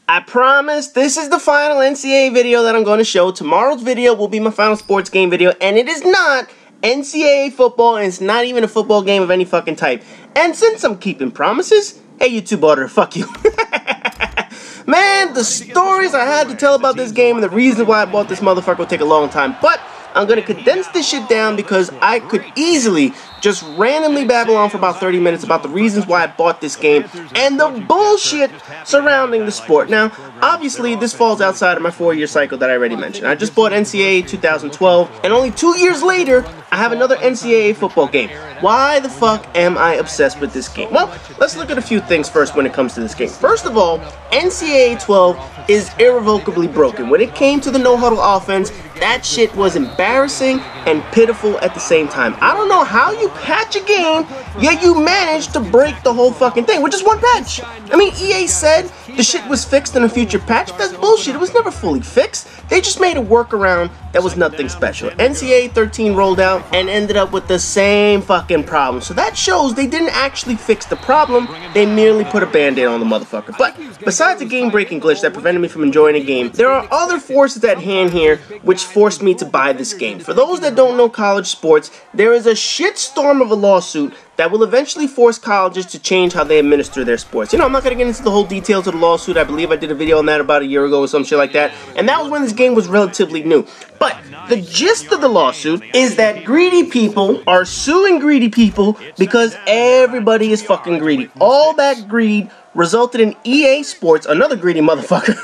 I promise this is the final NCAA video that I'm going to show. Tomorrow's video will be my final sports game video, and it is not NCAA football, and it's not even a football game of any fucking type. And since I'm keeping promises, hey YouTube auditor, fuck you. Man, the stories I had to tell about this game and the reason why I bought this motherfucker will take a long time, but I'm going to condense this shit down because I could easily just randomly babble on for about 30 minutes about the reasons why I bought this game and the bullshit surrounding the sport. Now, obviously, this falls outside of my 4-year cycle that I already mentioned. I just bought NCAA 2012, and only 2 years later, I have another NCAA football game. Why the fuck am I obsessed with this game? Well, let's look at a few things first when it comes to this game. First of all, NCAA 12 is irrevocably broken. When it came to the no-huddle offense, that shit was embarrassing and pitiful at the same time. I don't know how you patch a game, yet you managed to break the whole fucking thing with just one patch. I mean, EA said the shit was fixed in a future patch, but that's bullshit. It was never fully fixed. They just made a workaround that was nothing special. NCAA 13 rolled out and ended up with the same fucking problem. So that shows they didn't actually fix the problem. They merely put a band-aid on the motherfucker. But besides a game-breaking glitch that prevented me from enjoying a game, there are other forces at hand here which forced me to buy this game. For those that don't know college sports, there is a shitstorm of a lawsuit that will eventually force colleges to change how they administer their sports. You know, I'm not going to get into the whole details of the lawsuit. I believe I did a video on that about a year ago or some shit like that. And that was when this game was relatively new. But the gist of the lawsuit is that greedy people are suing greedy people because everybody is fucking greedy. All that greed resulted in EA Sports, another greedy motherfucker,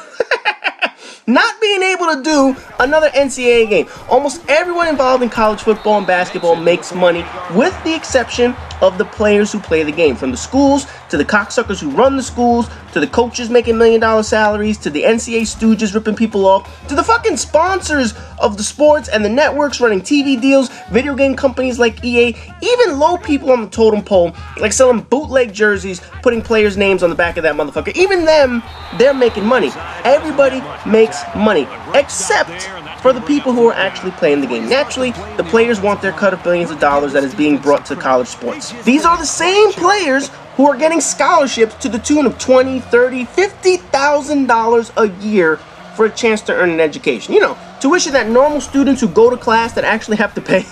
not being able to do another NCAA game. Almost everyone involved in college football and basketball makes money, with the exception of the players who play the game. From the schools, to the cocksuckers who run the schools, to the coaches making $1 million salaries, to the NCAA stooges ripping people off, to the fucking sponsors of the sports and the networks running TV deals, video game companies like EA, even low people on the totem pole, like selling bootleg jerseys, putting players' names on the back of that motherfucker. Even them, they're making money. Everybody makes money, except for the people who are actually playing the game. Naturally, the players want their cut of billions of dollars that is being brought to college sports. These are the same players who are getting scholarships to the tune of $20,000, $30,000, $50,000 a year for a chance to earn an education. You know, tuition that normal students who go to class that actually have to pay.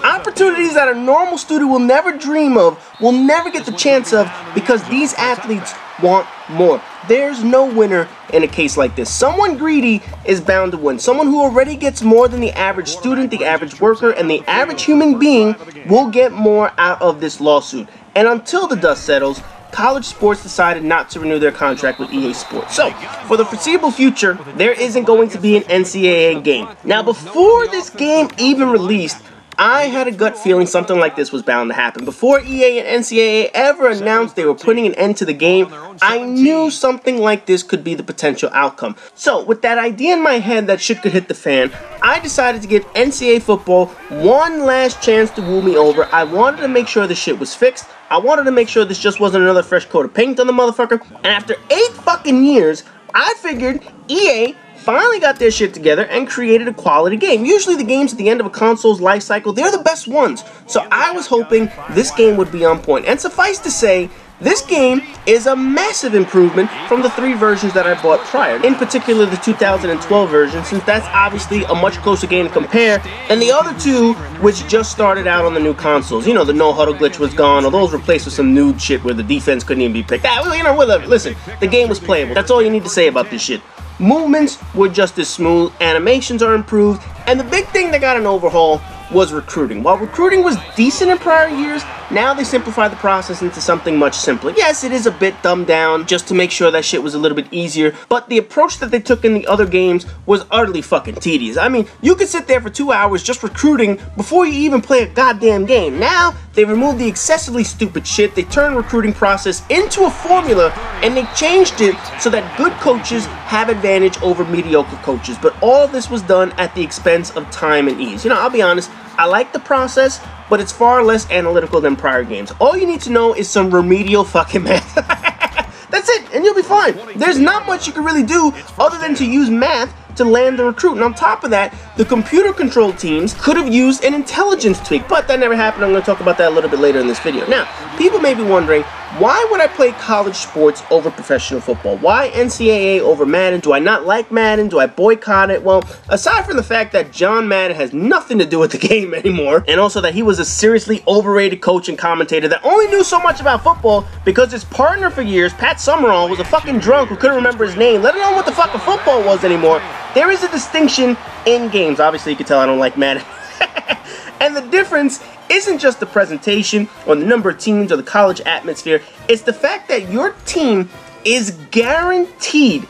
Opportunities that a normal student will never dream of, will never get the chance of, because these athletes want more. There's no winner in a case like this. Someone greedy is bound to win. Someone who already gets more than the average student, the average worker, and the average human being will get more out of this lawsuit. And until the dust settles, college sports decided not to renew their contract with EA Sports. So, for the foreseeable future, there isn't going to be an NCAA game. Now, before this game even released, I had a gut feeling something like this was bound to happen. Before EA and NCAA ever announced they were putting an end to the game, I knew something like this could be the potential outcome. So, with that idea in my head that shit could hit the fan, I decided to give NCAA football one last chance to woo me over. I wanted to make sure the shit was fixed. I wanted to make sure this just wasn't another fresh coat of paint on the motherfucker. And after 8 fucking years, I figured EA finally got their shit together and created a quality game. Usually the games at the end of a console's life cycle, they're the best ones. So I was hoping this game would be on point. And suffice to say, this game is a massive improvement from the 3 versions that I bought prior. In particular, the 2012 version, since that's obviously a much closer game to compare than the other 2, which just started out on the new consoles. You know, the no-huddle glitch was gone, or those replaced with some nude shit where the defense couldn't even be picked. You know, listen, the game was playable. That's all you need to say about this shit. Movements were just as smooth, animations are improved, and the big thing that got an overhaul was recruiting. While recruiting was decent in prior years, now they simplified the process into something much simpler. Yes, it is a bit dumbed down just to make sure that shit was a little bit easier, but the approach that they took in the other games was utterly fucking tedious. I mean, you could sit there for 2 hours just recruiting before you even play a goddamn game. Now, they removed the excessively stupid shit, they turned recruiting process into a formula, and they changed it so that good coaches have advantage over mediocre coaches. But all this was done at the expense of time and ease. You know, I'll be honest, I like the process, but it's far less analytical than prior games. All you need to know is some remedial fucking math. That's it, and you'll be fine. There's not much you can really do other than to use math to land the recruit. And on top of that, the computer control teams could have used an intelligence tweak, but that never happened. I'm going to talk about that a little bit later in this video. Now, people may be wondering, why would I play college sports over professional football? Why NCAA over Madden? Do I not like Madden? Do I boycott it? Well, aside from the fact that John Madden has nothing to do with the game anymore, and also that he was a seriously overrated coach and commentator that only knew so much about football because his partner for years, Pat Summerall, was a fucking drunk who couldn't remember his name, let alone what the fucking football was anymore, there is a distinction in games. Obviously, you can tell I don't like Madden. And the difference isn't just the presentation or the number of teams or the college atmosphere. It's the fact that your team is guaranteed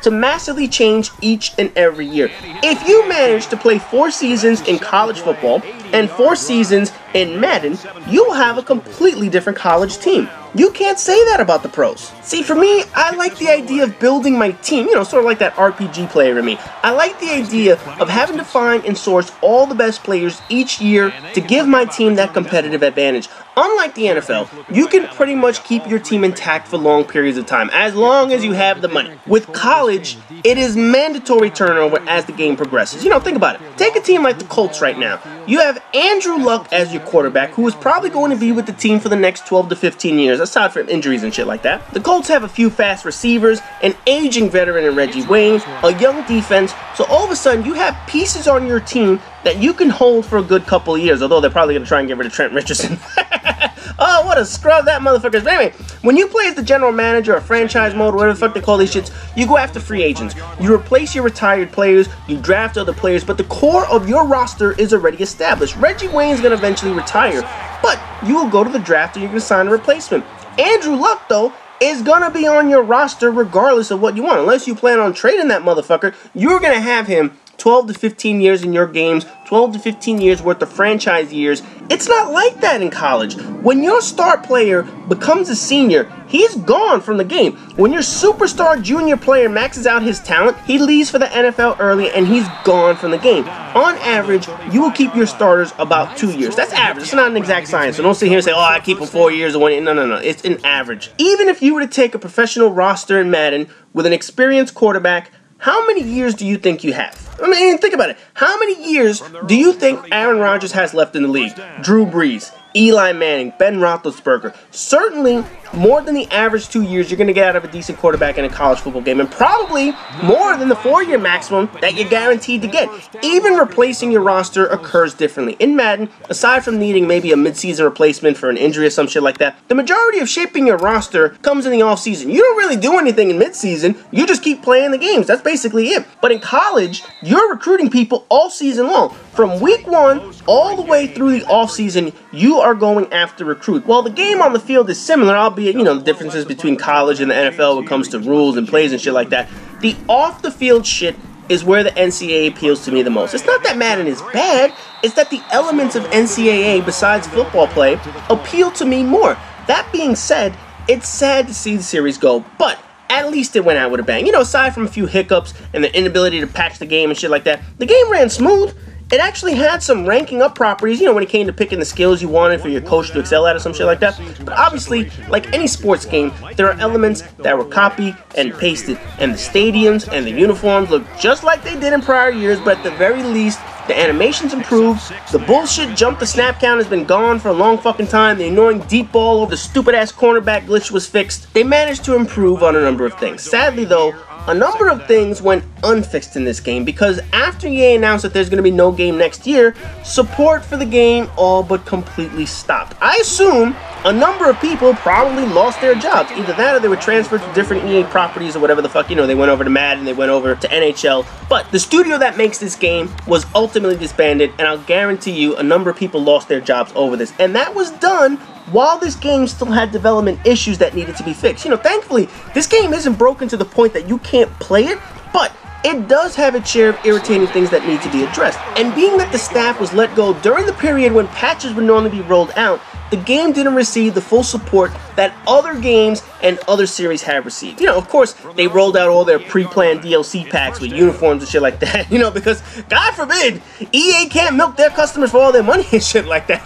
to massively change each and every year. If you manage to play 4 seasons in college football and 4 seasons in Madden, you'll have a completely different college team. You can't say that about the pros. See, for me, I like the idea of building my team, you know, sort of like that RPG player in me. I like the idea of having to find and source all the best players each year to give my team that competitive advantage. Unlike the NFL, you can pretty much keep your team intact for long periods of time, as long as you have the money. With college, it is mandatory turnover as the game progresses. You know, think about it. Take a team like the Colts right now. You have Andrew Luck as your quarterback, who is probably going to be with the team for the next 12 to 15 years, aside from injuries and shit like that. The Colts have a few fast receivers, an aging veteran in Reggie Wayne, a young defense, so all of a sudden you have pieces on your team that you can hold for a good couple of years, although they're probably going to try and get rid of Trent Richardson. Oh, what a scrub that motherfucker is. But anyway, when you play as the general manager or franchise mode, whatever the fuck they call these shits, you go after free agents. You replace your retired players, you draft other players, but the core of your roster is already established. Reggie Wayne's going to eventually retire, but you will go to the draft and you're going to sign a replacement. Andrew Luck, though, is going to be on your roster regardless of what you want. Unless you plan on trading that motherfucker, you're going to have him 12 to 15 years in your games, 12 to 15 years worth of franchise years. It's not like that in college. When your star player becomes a senior, he's gone from the game. When your superstar junior player maxes out his talent, he leaves for the NFL early and he's gone from the game. On average, you will keep your starters about 2 years. That's average. It's not an exact science. So don't sit here and say, oh, I keep them 4 years or 1 year. No. It's an average. Even if you were to take a professional roster in Madden with an experienced quarterback, how many years do you think you have? I mean, think about it. How many years do you think Aaron Rodgers has left in the league? Drew Brees, Eli Manning, Ben Roethlisberger. Certainly more than the average 2 years you're going to get out of a decent quarterback in a college football game, and probably more than the 4-year maximum that you're guaranteed to get. Even replacing your roster occurs differently. In Madden, aside from needing maybe a mid-season replacement for an injury or some shit like that, the majority of shaping your roster comes in the off-season. You don't really do anything in mid-season, you just keep playing the games. That's basically it. But in college, you're recruiting people all season long. From week 1 all the way through the off-season, you are going after recruits. While the game on the field is similar, albeit, you know, the differences between college and the NFL when it comes to rules and plays and shit like that, the off-the-field shit is where the NCAA appeals to me the most. It's not that Madden is bad, it's that the elements of NCAA, besides football play, appeal to me more. That being said, it's sad to see the series go, but at least it went out with a bang. You know, aside from a few hiccups and the inability to patch the game and shit like that, the game ran smooth. It actually had some ranking up properties, you know, when it came to picking the skills you wanted for your coach to excel at or some shit like that. But obviously, like any sports game, there are elements that were copied and pasted. And the stadiums and the uniforms look just like they did in prior years, but at the very least, the animations improved, the bullshit jump to snap count has been gone for a long fucking time, the annoying deep ball over the stupid ass cornerback glitch was fixed. They managed to improve on a number of things. Sadly though, a number of things went unfixed in this game because after EA announced that there's going to be no game next year, support for the game all but completely stopped. I assume a number of people probably lost their jobs. Either that or they were transferred to different EA properties or whatever the fuck, you know, they went over to Madden, they went over to NHL. But the studio that makes this game was ultimately disbanded, and I'll guarantee you a number of people lost their jobs over this. And that was done while this game still had development issues that needed to be fixed. You know, thankfully, this game isn't broken to the point that you can't play it, but it does have its share of irritating things that need to be addressed. And being that the staff was let go during the period when patches would normally be rolled out, the game didn't receive the full support that other games and other series have received. You know, of course, they rolled out all their pre-planned DLC packs with uniforms and shit like that, you know, because, God forbid, EA can't milk their customers for all their money and shit like that.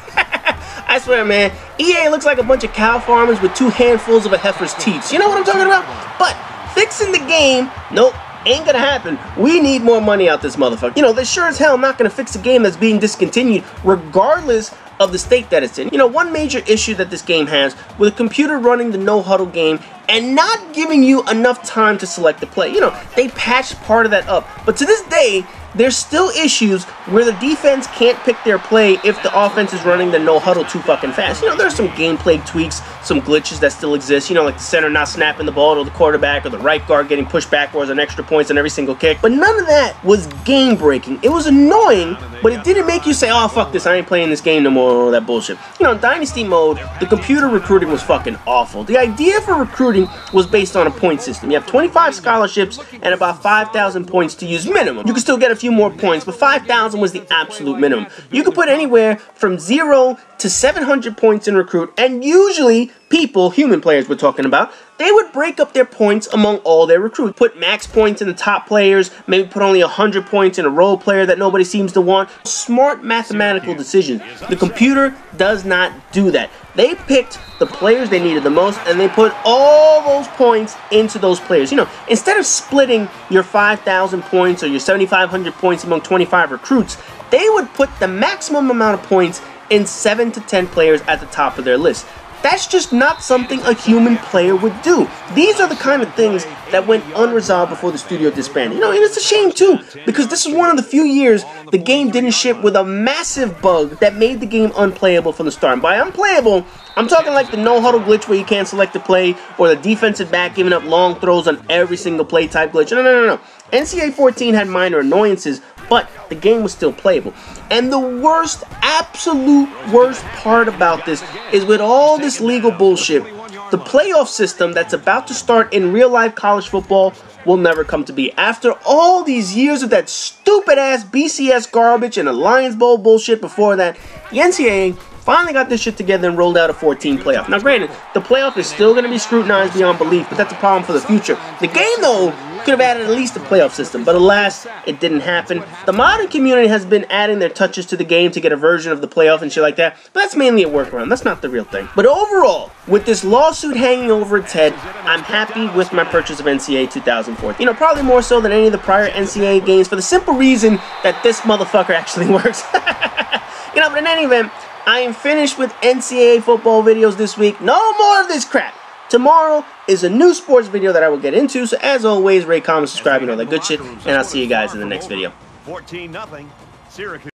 I swear, man, EA looks like a bunch of cow farmers with 2 handfuls of a heifer's teeth. You know what I'm talking about? But fixing the game, nope, ain't gonna happen. We need more money out this motherfucker. You know, they're sure as hell not gonna fix a game that's being discontinued, regardless of the state that it's in. You know, one major issue that this game has with a computer running the no huddle game and not giving you enough time to select the play. You know, they patched part of that up, but to this day, there's still issues where the defense can't pick their play if the offense is running the no huddle too fucking fast. You know, there's some gameplay tweaks, some glitches that still exist, you know, like the center not snapping the ball to the quarterback or the right guard getting pushed backwards on extra points on every single kick. But none of that was game breaking. It was annoying, but it didn't make you say, oh, fuck this, I ain't playing this game no more, all that bullshit. You know, in Dynasty mode, the computer recruiting was fucking awful. The idea for recruiting was based on a point system. You have 25 scholarships and about 5,000 points to use minimum. You can still get a few more points, but 5,000 was the absolute minimum. You could put anywhere from 0 to 700 points in recruit, and usually people, human players we're talking about, they would break up their points among all their recruits. Put max points in the top players, maybe put only 100 points in a role player that nobody seems to want. Smart mathematical decision. The computer does not do that. They picked the players they needed the most, and they put all those points into those players. You know, instead of splitting your 5,000 points or your 7,500 points among 25 recruits, they would put the maximum amount of points in 7 to 10 players at the top of their list. That's just not something a human player would do. These are the kind of things that went unresolved before the studio disbanded. You know, and it's a shame too, because this is one of the few years the game didn't ship with a massive bug that made the game unplayable from the start. And by unplayable, I'm talking like the no-huddle glitch where you can't select the play, or the defensive back giving up long throws on every single play type glitch. No. NCAA 14 had minor annoyances, but the game was still playable. And the worst, absolute worst part about this is with all this legal bullshit, the playoff system that's about to start in real-life college football will never come to be. After all these years of that stupid-ass BCS garbage and Alliance Bowl bullshit before that, the NCAA finally got this shit together and rolled out a 14 playoff. Now granted, the playoff is still going to be scrutinized beyond belief, but that's a problem for the future. The game, though, could have added at least a playoff system, but alas, it didn't happen. The modern community has been adding their touches to the game to get a version of the playoff and shit like that, but that's mainly a workaround. That's not the real thing. But overall, with this lawsuit hanging over its head, I'm happy with my purchase of NCAA 2014. You know, probably more so than any of the prior NCAA games, for the simple reason that this motherfucker actually works. You know, but in any event, I am finished with NCAA football videos this week. No more of this crap. Tomorrow is a new sports video that I will get into. So as always, rate, comment, subscribe, and all that good shit. And I'll see you guys in the next video. 14-0 Syracuse.